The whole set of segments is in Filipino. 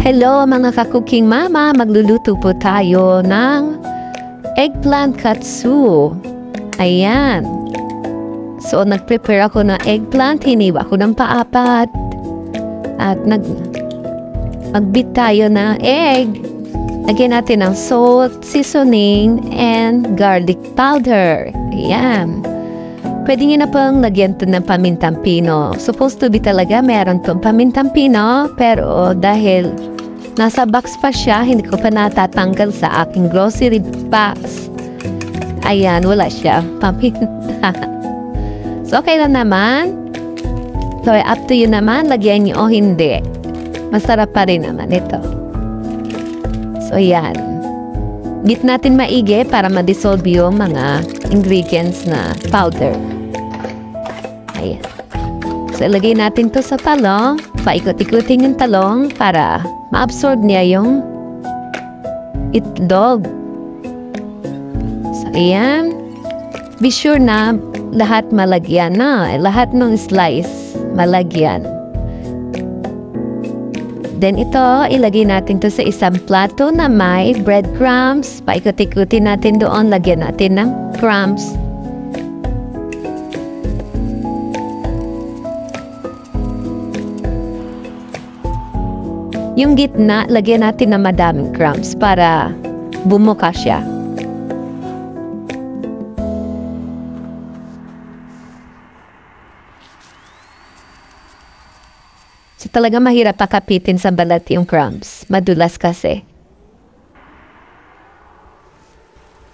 Hello mga ka-cooking mama, magluluto po tayo ng eggplant katsu. Ayan. So nag-prepare ako ng eggplant, hiniwa ko ng paapat. At magbit tayo ng egg. Lagyan natin ng salt, seasoning, and garlic powder. Ayan. Pwede nyo na pong lagyan ito ng pamintang pino. Supposed to be talaga meron itong pamintang pino, pero dahil nasa box pa siya, hindi ko pa natatanggal sa aking grocery box. Ayan, wala siya. Paminta. So, okay lang naman. So, up to you naman, lagyan nyo o hindi. Masarap pa rin naman ito. So, ayan. Git natin maigi para ma-dissolve yung mga ingredients na powder. Ayan. So, ilagay natin to sa talong. Paikot-ikutin yung talong para ma-absorb niya yung itlog. So, ayan. Be sure na lahat malagyan na. Lahat ng slice malagyan. Then ito, ilagay natin to sa isang plato na may breadcrumbs. Paikot-ikutin natin doon. Lagyan natin ng crumbs. Yung gitna, lagyan natin ng madaming crumbs para bumuka siya. So talaga mahirap pakapitin sa balat yung crumbs. Madulas kasi.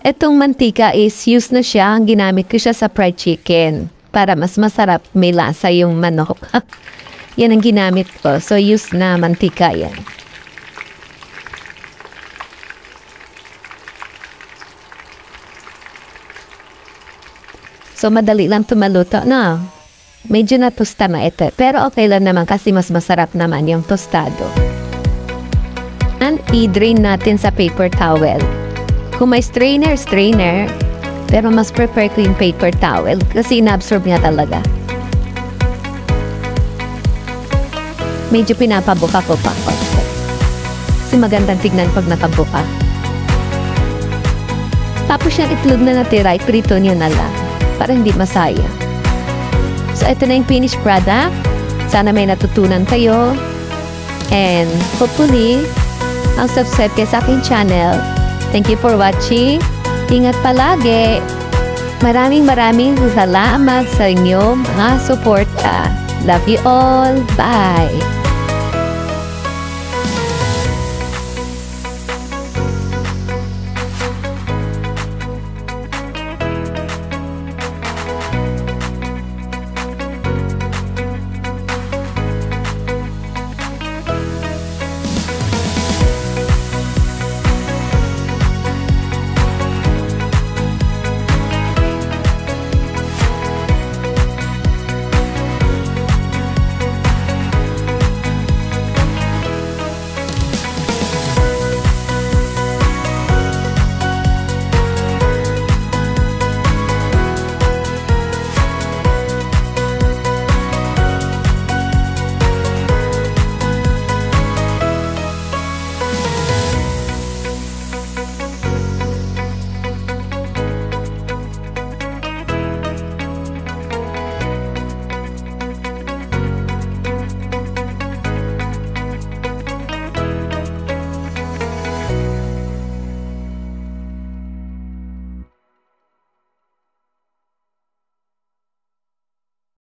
Itong mantika is used na siya. Ginamit ko siya sa fried chicken. Para mas masarap, may lasa yung manok. Yan ang ginamit ko. So, use na mantika yan. So, madali lang tumaluto na. Medyo natusta na ito. Pero okay lang naman kasi mas masarap naman yung tostado. And i-drain natin sa paper towel. Kung may strainer. Pero mas prefer ko yung paper towel kasi ina-absorb niya talaga. Medyo pinapabuka ko pa konti. Kasi magandang tignan pag nakabuka. Tapos yung itlog na natira, iprito nyo na lang. Para hindi masayang. So, ito na yung finished product. Sana may natutunan kayo. And hopefully, ang subscribe kayo sa aking channel. Thank you for watching. Ingat palagi. Maraming salamat sa inyong mga suporta. Love you all. Bye.